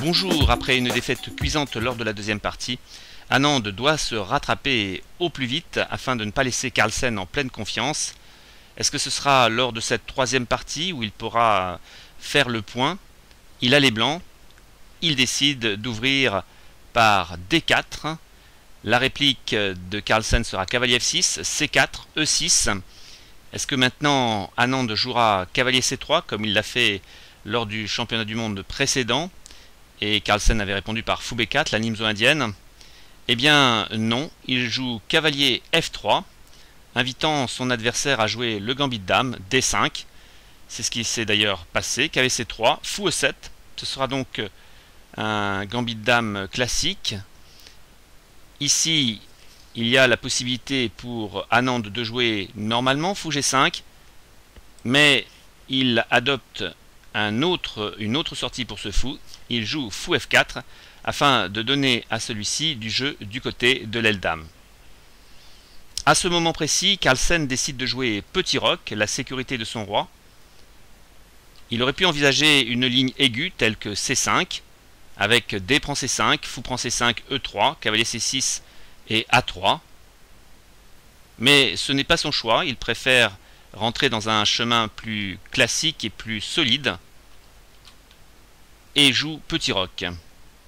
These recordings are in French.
Bonjour, après une défaite cuisante lors de la deuxième partie, Anand doit se rattraper au plus vite afin de ne pas laisser Carlsen en pleine confiance. Est-ce que ce sera lors de cette troisième partie où il pourra faire le point? Il a les blancs, il décide d'ouvrir par D4. La réplique de Carlsen sera cavalier F6, C4, E6. Est-ce que maintenant Anand jouera cavalier C3 comme il l'a fait lors du championnat du monde précédent et Carlsen avait répondu par fou B4, la Nimzo indienne? Eh bien non, il joue cavalier F3, invitant son adversaire à jouer le gambit de dame, D5. C'est ce qui s'est d'ailleurs passé, cavalier C3, fou E7. Ce sera donc un gambit de dame classique. Ici, il y a la possibilité pour Anand de jouer normalement fou G5, mais il adopte une autre sortie pour ce fou. Il joue fou F4 afin de donner à celui-ci du jeu du côté de l'aile dame. À ce moment précis, Carlsen décide de jouer petit roc, la sécurité de son roi. Il aurait pu envisager une ligne aiguë telle que C5, avec D prend C5, fou prend C5, E3, cavalier C6 et A3. Mais ce n'est pas son choix, il préfère rentrer dans un chemin plus classique et plus solide et joue petit roc.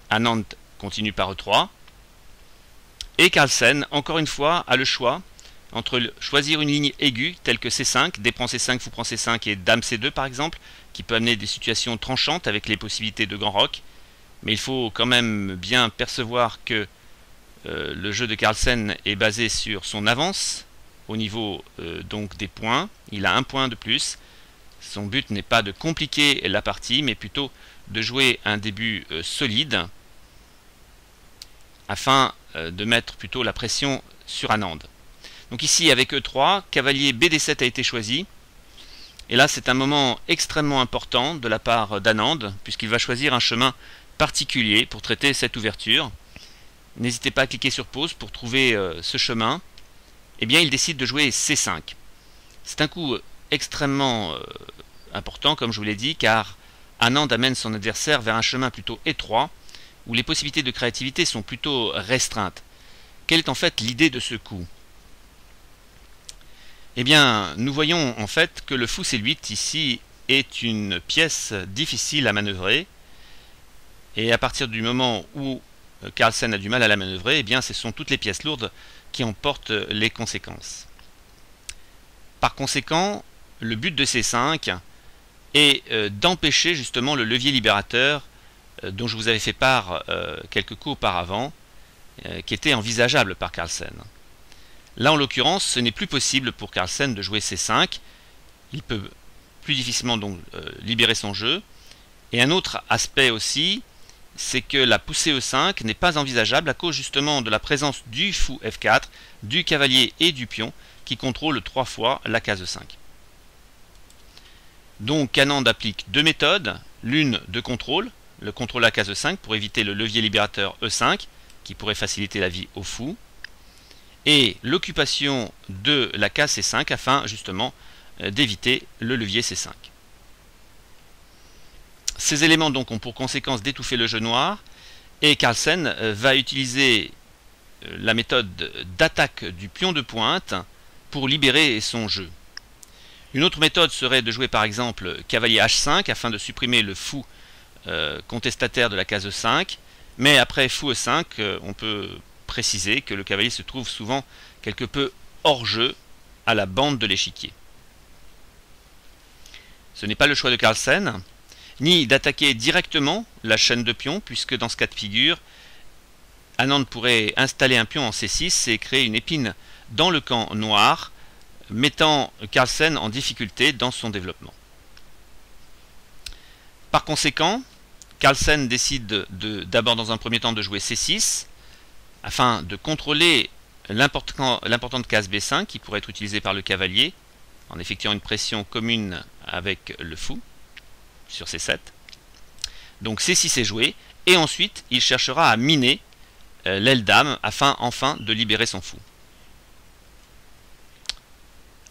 Anand continue par E3 et Carlsen, encore une fois, a le choix entre choisir une ligne aiguë telle que C5, D prend C5, fou prend C5 et Dame C2 par exemple, qui peut amener des situations tranchantes avec les possibilités de grand roc. Mais il faut quand même bien percevoir que le jeu de Carlsen est basé sur son avance au niveau donc des points. Il a un point de plus. Son but n'est pas de compliquer la partie, mais plutôt de jouer un début solide afin de mettre plutôt la pression sur Anand. Donc ici avec E3, cavalier BD7 a été choisi. Et là c'est un moment extrêmement important de la part d'Anand, puisqu'il va choisir un chemin particulier pour traiter cette ouverture. N'hésitez pas à cliquer sur pause pour trouver ce chemin. Eh bien il décide de jouer C5. C'est un coup extrêmement important comme je vous l'ai dit, car Anand amène son adversaire vers un chemin plutôt étroit, où les possibilités de créativité sont plutôt restreintes. Quelle est en fait l'idée de ce coup? Eh bien, nous voyons en fait que le fou C8 ici est une pièce difficile à manœuvrer, et à partir du moment où Carlsen a du mal à la manœuvrer, eh bien ce sont toutes les pièces lourdes qui en portent les conséquences. Par conséquent, le but de C5 est d'empêcher justement le levier libérateur dont je vous avais fait part quelques coups auparavant, qui était envisageable par Carlsen. Là, en l'occurrence, ce n'est plus possible pour Carlsen de jouer C5. Il peut plus difficilement donc libérer son jeu. Et un autre aspect aussi, c'est que la poussée E5 n'est pas envisageable à cause justement de la présence du fou F4, du cavalier et du pion qui contrôlent 3 fois la case E5. Donc Anand applique deux méthodes, l'une de contrôle, le contrôle à case E5 pour éviter le levier libérateur E5 qui pourrait faciliter la vie au fou, et l'occupation de la case C5 afin justement d'éviter le levier C5. Ces éléments donc ont pour conséquence d'étouffer le jeu noir, et Carlsen va utiliser la méthode d'attaque du pion de pointe pour libérer son jeu. Une autre méthode serait de jouer par exemple cavalier H5 afin de supprimer le fou contestataire de la case E5, mais après fou E5, on peut préciser que le cavalier se trouve souvent quelque peu hors jeu à la bande de l'échiquier. Ce n'est pas le choix de Carlsen, ni d'attaquer directement la chaîne de pions, puisque dans ce cas de figure, Anand pourrait installer un pion en C6 et créer une épine dans le camp noir, mettant Carlsen en difficulté dans son développement. Par conséquent, Carlsen décide d'abord dans un premier temps de jouer C6, afin de contrôler l'importante case B5 qui pourrait être utilisée par le cavalier, en effectuant une pression commune avec le fou sur C7. Donc C6 est joué, et ensuite il cherchera à miner l'aile dame afin enfin de libérer son fou.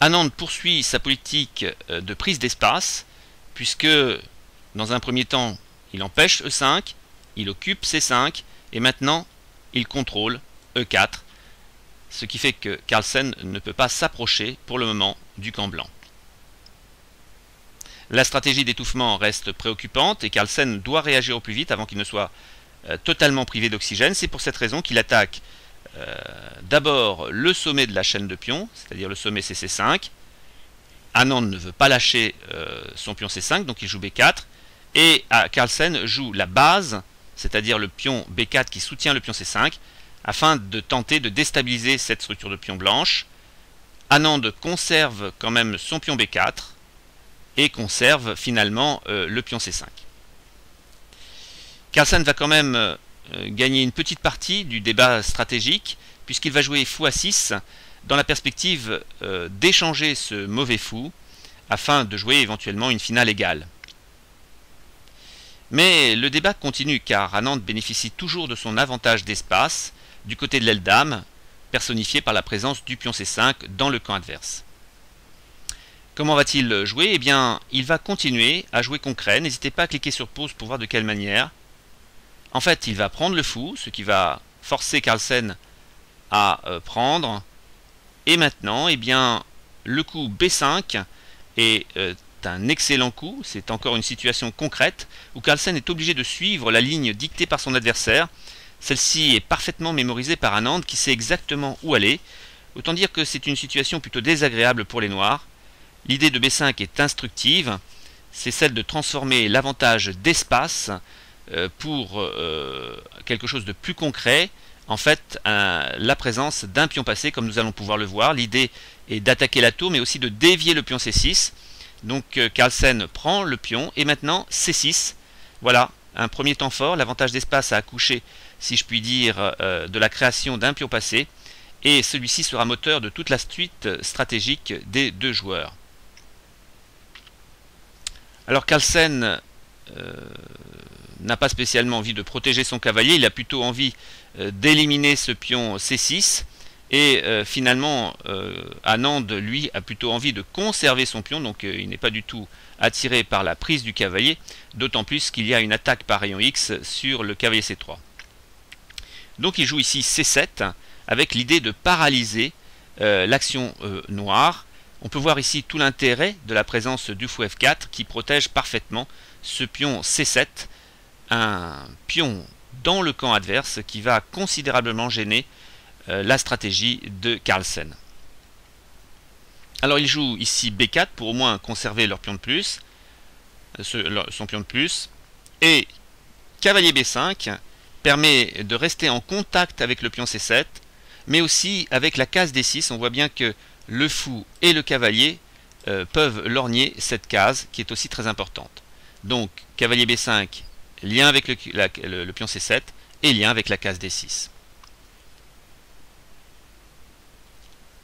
Anand poursuit sa politique de prise d'espace, puisque dans un premier temps il empêche E5, il occupe C5, et maintenant il contrôle E4, ce qui fait que Carlsen ne peut pas s'approcher pour le moment du camp blanc. La stratégie d'étouffement reste préoccupante et Carlsen doit réagir au plus vite avant qu'il ne soit totalement privé d'oxygène. C'est pour cette raison qu'il attaque d'abord le sommet de la chaîne de pions, c'est-à-dire le sommet CC5. Anand ne veut pas lâcher son pion C5, donc il joue B4. Et Carlsen joue la base, c'est-à-dire le pion B4 qui soutient le pion C5, afin de tenter de déstabiliser cette structure de pion blanche. Anand conserve quand même son pion B4 et conserve finalement le pion C5. Carlsen va quand même gagner une petite partie du débat stratégique, puisqu'il va jouer fou A6 dans la perspective d'échanger ce mauvais fou afin de jouer éventuellement une finale égale. Mais le débat continue car Anand bénéficie toujours de son avantage d'espace du côté de l'aile dame, personnifié par la présence du pion C5 dans le camp adverse. Comment va-t-il jouer? Eh bien, il va continuer à jouer concret. N'hésitez pas à cliquer sur pause pour voir de quelle manière. En fait, il va prendre le fou, ce qui va forcer Carlsen à prendre. Et maintenant, eh bien, le coup B5 est un excellent coup. C'est encore une situation concrète où Carlsen est obligé de suivre la ligne dictée par son adversaire. Celle-ci est parfaitement mémorisée par Anand qui sait exactement où aller. Autant dire que c'est une situation plutôt désagréable pour les noirs. L'idée de B5 est instructive. C'est celle de transformer l'avantage d'espace pour quelque chose de plus concret. En fait, la présence d'un pion passé, comme nous allons pouvoir le voir. L'idée est d'attaquer la tour, mais aussi de dévier le pion C6. Donc Carlsen prend le pion, et maintenant C6. Voilà, un premier temps fort. L'avantage d'espace a accouché, si je puis dire, de la création d'un pion passé. Et celui-ci sera moteur de toute la suite stratégique des deux joueurs. Alors Carlsen n'a pas spécialement envie de protéger son cavalier, il a plutôt envie d'éliminer ce pion C6, et finalement Anand lui a plutôt envie de conserver son pion, donc il n'est pas du tout attiré par la prise du cavalier, d'autant plus qu'il y a une attaque par rayon X sur le cavalier C3. Donc il joue ici C7 avec l'idée de paralyser l'action noire. On peut voir ici tout l'intérêt de la présence du fou F4 qui protège parfaitement ce pion C7, un pion dans le camp adverse qui va considérablement gêner la stratégie de Carlsen. Alors il joue ici B4 pour au moins conserver leur pion de plus, son pion de plus, et cavalier B5 permet de rester en contact avec le pion C7, mais aussi avec la case D6. On voit bien que le fou et le cavalier peuvent lorgner cette case qui est aussi très importante. Donc cavalier B5, lien avec le pion C7 et lien avec la case D6.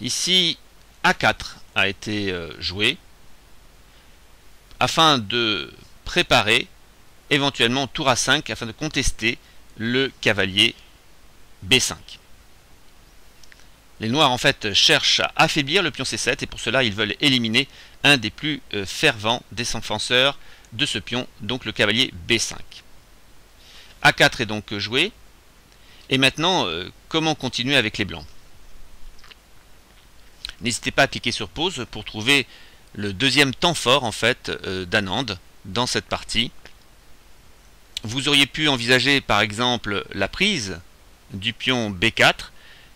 Ici A4 a été joué afin de préparer éventuellement tour A5 afin de contester le cavalier B5. Les noirs en fait cherchent à affaiblir le pion C7 et pour cela ils veulent éliminer un des plus fervents des défenseurs de ce pion, donc le cavalier B5. A4 est donc joué. Et maintenant, comment continuer avec les blancs? N'hésitez pas à cliquer sur pause pour trouver le deuxième temps fort en fait d'Anand dans cette partie. Vous auriez pu envisager par exemple la prise du pion B4,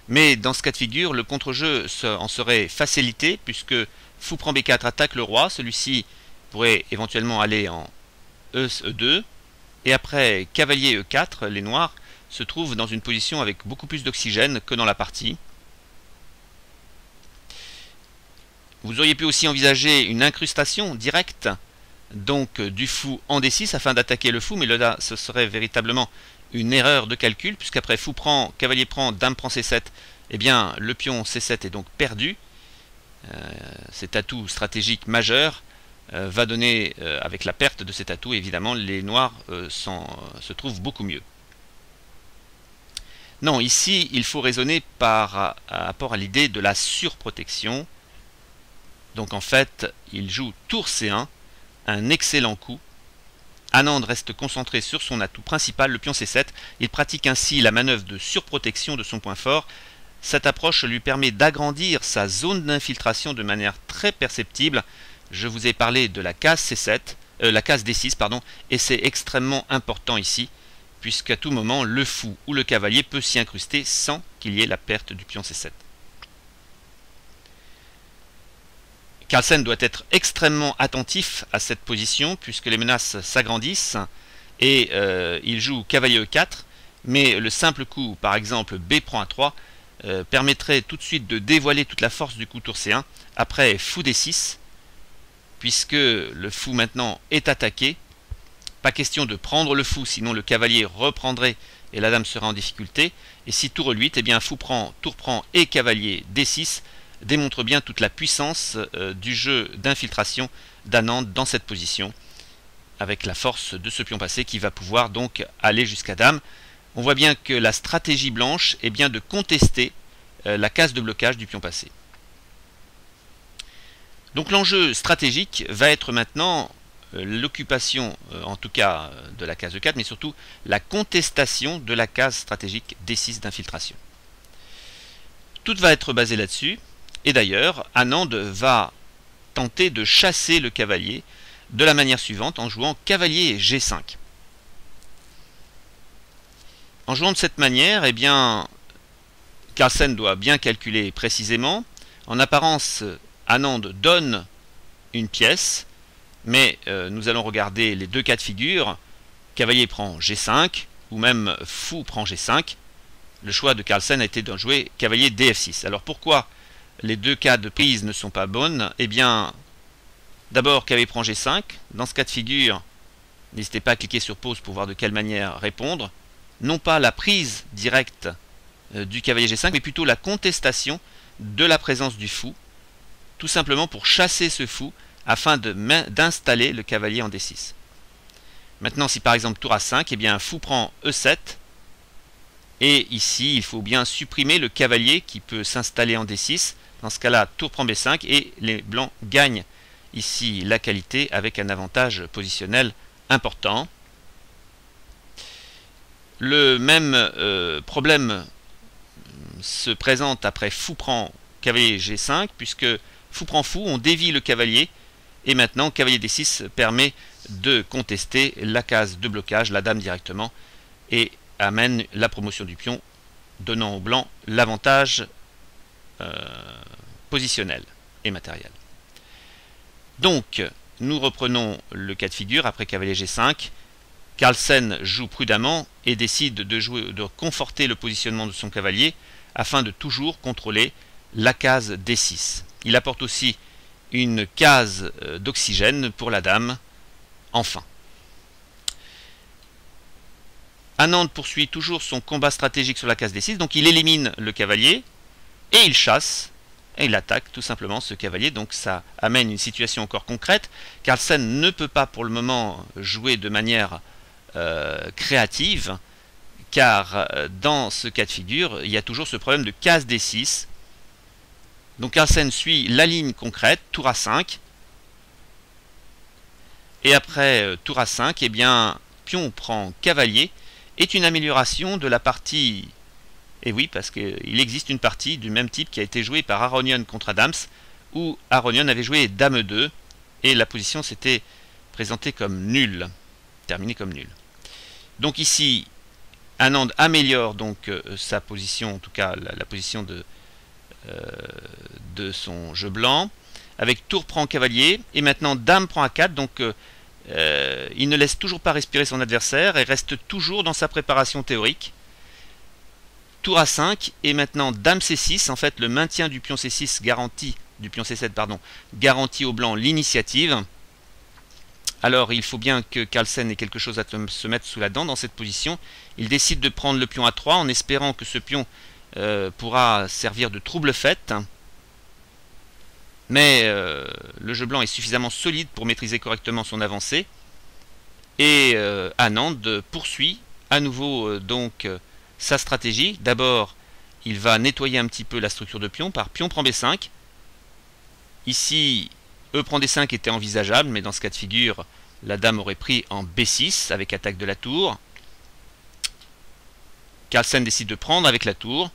mais dans ce cas de figure, le contre-jeu en serait facilité puisque fou prend B4 attaque le roi, celui-ci pourrait éventuellement aller en E2, et après cavalier E4, les noirs se trouvent dans une position avec beaucoup plus d'oxygène que dans la partie. Vous auriez pu aussi envisager une incrustation directe donc du fou en D6 afin d'attaquer le fou, mais là ce serait véritablement une erreur de calcul, puisqu'après fou prend, cavalier prend, dame prend C7, eh bien le pion C7 est donc perdu. Cet atout stratégique majeur va donner, avec la perte de cet atout, évidemment, les noirs se trouvent beaucoup mieux. Non, ici, il faut raisonner par rapport à l'idée de la surprotection. Donc en fait, il joue tour C1, un excellent coup, Anand reste concentré sur son atout principal, le pion C7. Il pratique ainsi la manœuvre de surprotection de son point fort. Cette approche lui permet d'agrandir sa zone d'infiltration de manière très perceptible. Je vous ai parlé de la case C7, la case D6, pardon, et c'est extrêmement important ici, puisqu'à tout moment, le fou ou le cavalier peut s'y incruster sans qu'il y ait la perte du pion C7. Carlsen doit être extrêmement attentif à cette position, puisque les menaces s'agrandissent, et il joue cavalier E4, mais le simple coup, par exemple B prend A3, permettrait tout de suite de dévoiler toute la force du coup tour C1, après fou D6, puisque le fou maintenant est attaqué. Pas question de prendre le fou, sinon le cavalier reprendrait et la dame sera en difficulté. Et si tour E8, eh bien fou prend, tour prend et cavalier D6 démontre bien toute la puissance du jeu d'infiltration d'Anand dans cette position, avec la force de ce pion passé qui va pouvoir donc aller jusqu'à dame. On voit bien que la stratégie blanche est bien de contester la case de blocage du pion passé. Donc l'enjeu stratégique va être maintenant l'occupation, en tout cas de la case E4, mais surtout la contestation de la case stratégique D6 d'infiltration. Tout va être basé là-dessus, et d'ailleurs, Anand va tenter de chasser le cavalier de la manière suivante, en jouant cavalier G5. En jouant de cette manière, eh bien, Carlsen doit bien calculer précisément. En apparence, Anand donne une pièce, mais nous allons regarder les deux cas de figure. Cavalier prend G5, ou même fou prend G5. Le choix de Carlsen a été de jouer cavalier DF6. Alors pourquoi les deux cas de prise ne sont pas bonnes? Eh bien, d'abord cavalier prend G5. Dans ce cas de figure, n'hésitez pas à cliquer sur pause pour voir de quelle manière répondre. Non pas la prise directe du cavalier G5, mais plutôt la contestation de la présence du fou, tout simplement pour chasser ce fou afin d'installer le cavalier en D6. Maintenant, si par exemple tour A5, eh bien fou prend E7, et ici il faut bien supprimer le cavalier qui peut s'installer en D6. Dans ce cas-là, tour prend B5, et les blancs gagnent ici la qualité avec un avantage positionnel important. Le même problème se présente après fou prend cavalier G5, puisque fou prend fou, on dévie le cavalier, et maintenant cavalier D6 permet de contester la case de blocage, la dame directement, et amène la promotion du pion, donnant au blanc l'avantage positionnel et matériel. Donc, nous reprenons le cas de figure après cavalier G5. Carlsen joue prudemment et décide de conforter le positionnement de son cavalier afin de toujours contrôler la case D6. Il apporte aussi une case d'oxygène pour la dame, enfin. Anand poursuit toujours son combat stratégique sur la case D6, donc il élimine le cavalier et il chasse et il attaque tout simplement ce cavalier. Donc ça amène une situation encore concrète. Carlsen ne peut pas pour le moment jouer de manière créative, car dans ce cas de figure, il y a toujours ce problème de case D6. Donc Carlsen suit la ligne concrète, tour A5, et après tour A5, eh bien, pion prend cavalier, est une amélioration de la partie, et oui, parce qu'il existe une partie du même type qui a été jouée par Aronian contre Adams, où Aronian avait joué Dame 2, et la position s'était présentée comme nulle, terminée comme nulle. Donc ici, Anand améliore donc sa position, en tout cas la position de son jeu blanc, avec tour prend cavalier, et maintenant dame prend A4, donc il ne laisse toujours pas respirer son adversaire, et reste toujours dans sa préparation théorique. Tour A5, et maintenant dame C6, en fait le maintien du pion C6 garantit, du pion C7 pardon, garantit au blanc l'initiative. Alors il faut bien que Carlsen ait quelque chose à se mettre sous la dent dans cette position. Il décide de prendre le pion A3 en espérant que ce pion pourra servir de trouble-fête. Mais le jeu blanc est suffisamment solide pour maîtriser correctement son avancée. Et Anand poursuit à nouveau sa stratégie. D'abord, il va nettoyer un petit peu la structure de pion par pion prend B5. Ici, E prend D5 était envisageable, mais dans ce cas de figure, la dame aurait pris en B6 avec attaque de la tour. Carlsen décide de prendre avec la tour.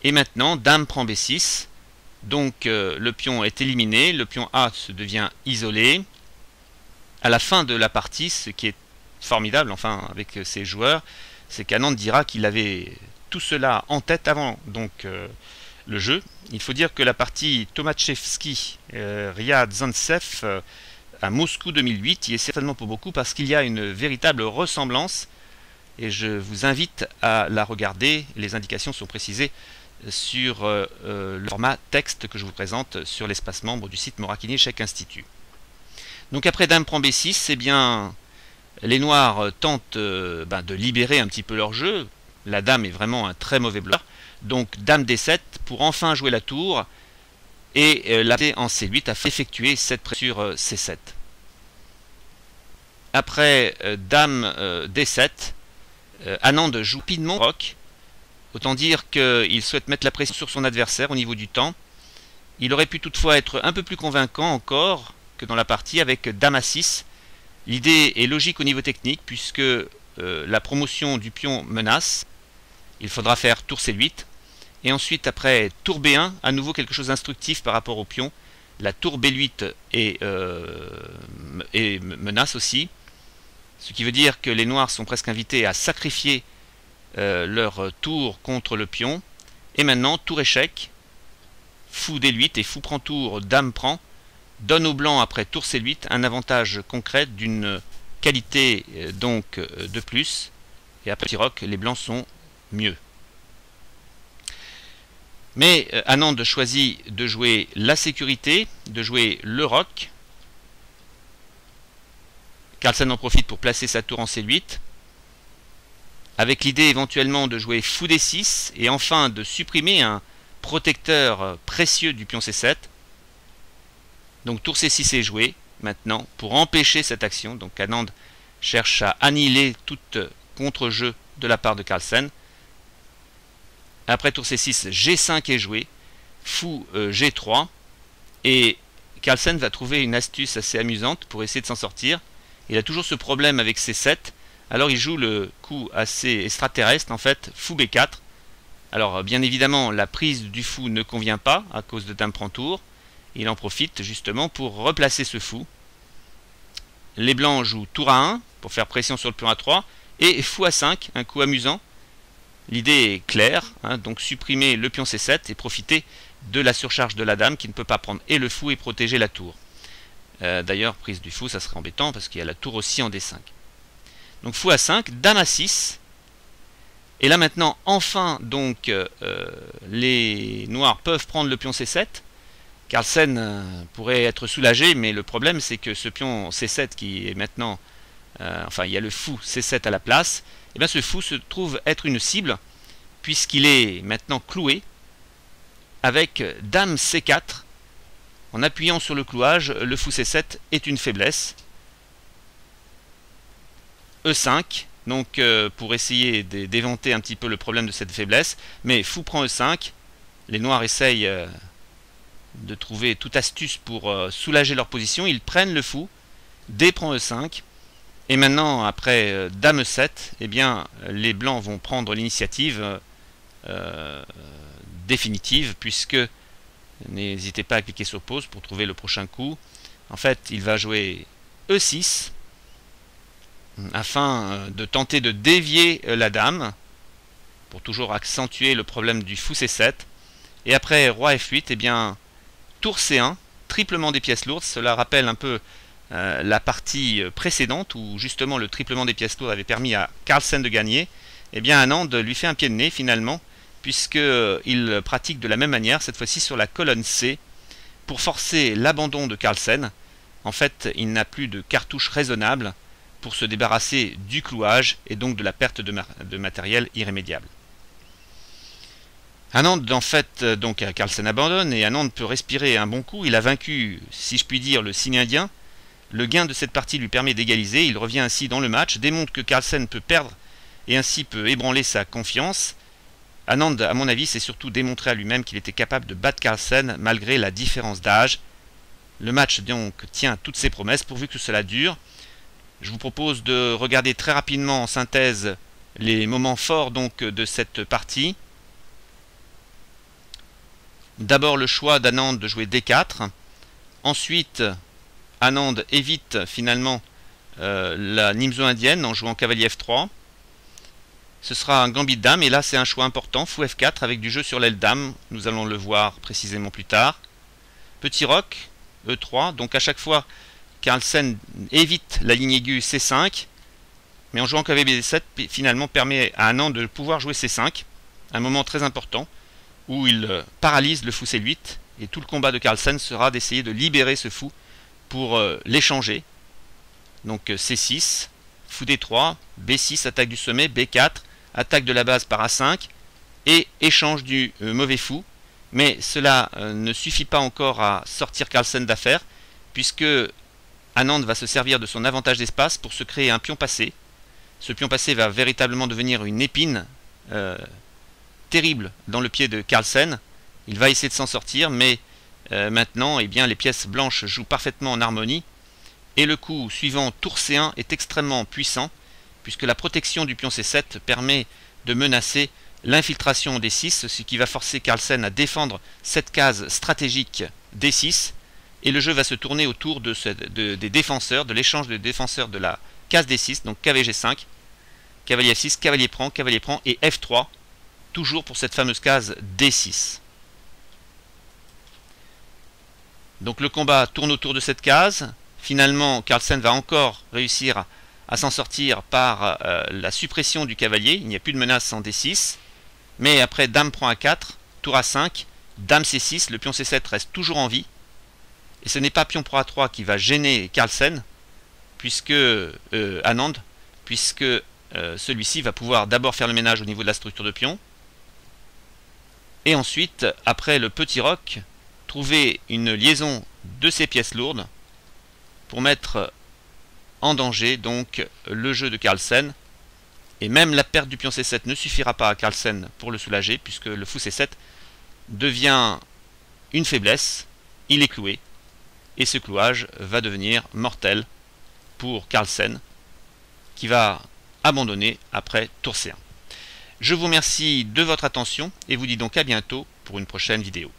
Et maintenant, dame prend B6. Donc le pion est éliminé, le pion A se devient isolé. À la fin de la partie, ce qui est formidable, enfin, avec ces joueurs, c'est qu'Anand dira qu'il avait tout cela en tête avant le jeu. Il faut dire que la partie Tomaszewski-Riyad Zantsev à Moscou 2008 y est certainement pour beaucoup parce qu'il y a une véritable ressemblance et je vous invite à la regarder. Les indications sont précisées sur le format texte que je vous présente sur l'espace membre du site Moracchini Échecs Institut. Donc après dame prend B6, eh bien les noirs tentent de libérer un petit peu leur jeu. La dame est vraiment un très mauvais bloqueur. Donc dame D7 pour enfin jouer la tour et la en C8 a fait effectuer cette pression sur C7. Après dame D7, Anand joue rapidement roc. Autant dire qu'il souhaite mettre la pression sur son adversaire au niveau du temps. Il aurait pu toutefois être un peu plus convaincant encore que dans la partie avec dame A6. L'idée est logique au niveau technique puisque la promotion du pion menace. Il faudra faire tour C8. Et ensuite, après tour B1, à nouveau quelque chose d'instructif par rapport au pion. La tour B8 est menace aussi. Ce qui veut dire que les noirs sont presque invités à sacrifier leur tour contre le pion. Et maintenant, tour échec. Fou D8 et fou prend tour, dame prend. Donne au blanc après tour C8 un avantage concret d'une qualité donc de plus. Et après petit roc, les blancs sont mieux. Mais Anand choisit de jouer la sécurité, de jouer le roc. Carlsen en profite pour placer sa tour en C8. Avec l'idée éventuellement de jouer fou D6 et enfin de supprimer un protecteur précieux du pion C7. Donc tour C6 est joué maintenant pour empêcher cette action. Donc Anand cherche à annihiler toute contre-jeu de la part de Carlsen. Après tour C6, G5 est joué, fou G3, et Carlsen va trouver une astuce assez amusante pour essayer de s'en sortir. Il a toujours ce problème avec C7, alors il joue le coup assez extraterrestre, en fait, fou B4. Alors bien évidemment, la prise du fou ne convient pas à cause de dame prend tour. Il en profite justement pour replacer ce fou. Les blancs jouent tour A1 pour faire pression sur le pion A3, et fou A5, un coup amusant. L'idée est claire, donc supprimer le pion C7 et profiter de la surcharge de la dame qui ne peut pas prendre et le fou et protéger la tour. D'ailleurs, prise du fou, ça serait embêtant parce qu'il y a la tour aussi en D5. Donc fou A5, dame A6. Et là maintenant, enfin, donc, les noirs peuvent prendre le pion C7. Carlsen pourrait être soulagé, mais le problème c'est que ce pion C7 qui est maintenant... enfin, il y a le fou C7 à la place. Et bien ce fou se trouve être une cible puisqu'il est maintenant cloué avec dame C4. En appuyant sur le clouage, le fou C7 est une faiblesse. E5, donc pour essayer d'éventer un petit peu le problème de cette faiblesse. Mais fou prend E5. Les noirs essayent de trouver toute astuce pour soulager leur position. Ils prennent le fou. D prend E5. Et maintenant, après dame 7, eh bien, les blancs vont prendre l'initiative définitive, puisque n'hésitez pas à cliquer sur pause pour trouver le prochain coup. En fait, il va jouer E6 afin de tenter de dévier la dame pour toujours accentuer le problème du fou C7. Et après roi F8, eh bien, tour C1, triplement des pièces lourdes. Cela rappelle un peu la partie précédente où justement le triplement des pièces lourdes avait permis à Carlsen de gagner. Eh bien, Anand lui fait un pied de nez finalement, puisqu'il pratique de la même manière, cette fois-ci sur la colonne C, pour forcer l'abandon de Carlsen. En fait, il n'a plus de cartouche raisonnable pour se débarrasser du clouage et donc de la perte de matériel irrémédiable. Anand, en fait, donc Carlsen abandonne et Anand peut respirer un bon coup. Il a vaincu, si je puis dire, le signe indien. Le gain de cette partie lui permet d'égaliser. Il revient ainsi dans le match, démontre que Carlsen peut perdre et ainsi peut ébranler sa confiance. Anand, à mon avis, s'est surtout démontré à lui-même qu'il était capable de battre Carlsen malgré la différence d'âge. Le match donc tient toutes ses promesses pourvu que cela dure. Je vous propose de regarder très rapidement en synthèse les moments forts donc de cette partie. D'abord le choix d'Anand de jouer D4. Ensuite, Anand évite finalement la Nimzo indienne en jouant cavalier F3. Ce sera un gambit de dame et là c'est un choix important, fou F4 avec du jeu sur l'aile dame. Nous allons le voir précisément plus tard. Petit roc, E3. Donc à chaque fois, Carlsen évite la ligne aiguë C5. Mais en jouant cavalier B7, finalement permet à Anand de pouvoir jouer C5. Un moment très important où il paralyse le fou C8. Et tout le combat de Carlsen sera d'essayer de libérer ce fou pour l'échanger. Donc C6, fou D3, B6, attaque du sommet, B4, attaque de la base par A5 et échange du mauvais fou. Mais cela ne suffit pas encore à sortir Carlsen d'affaire, puisque Anand va se servir de son avantage d'espace pour se créer un pion passé. Ce pion passé va véritablement devenir une épine terrible dans le pied de Carlsen. Il va essayer de s'en sortir, mais maintenant, eh bien, les pièces blanches jouent parfaitement en harmonie. Et le coup suivant, tour C1, est extrêmement puissant, puisque la protection du pion C7 permet de menacer l'infiltration D6, ce qui va forcer Carlsen à défendre cette case stratégique D6. Et le jeu va se tourner autour des défenseurs, de l'échange de défenseurs de la case D6, donc cavalier G5, cavalier F6, cavalier prend et F3, toujours pour cette fameuse case D6. Donc le combat tourne autour de cette case. Finalement, Carlsen va encore réussir à s'en sortir par la suppression du cavalier. Il n'y a plus de menace en D6. Mais après, dame prend A4, tour A5, dame C6, le pion C7 reste toujours en vie. Et ce n'est pas pion pour A3 qui va gêner Carlsen, puisque Anand, puisque celui-ci va pouvoir d'abord faire le ménage au niveau de la structure de pion. Et ensuite, après le petit roc, trouver une liaison de ces pièces lourdes pour mettre en danger donc le jeu de Carlsen. Et même la perte du pion C7 ne suffira pas à Carlsen pour le soulager, puisque le fou C7 devient une faiblesse, il est cloué, et ce clouage va devenir mortel pour Carlsen, qui va abandonner après tour C1. Je vous remercie de votre attention et vous dis donc à bientôt pour une prochaine vidéo.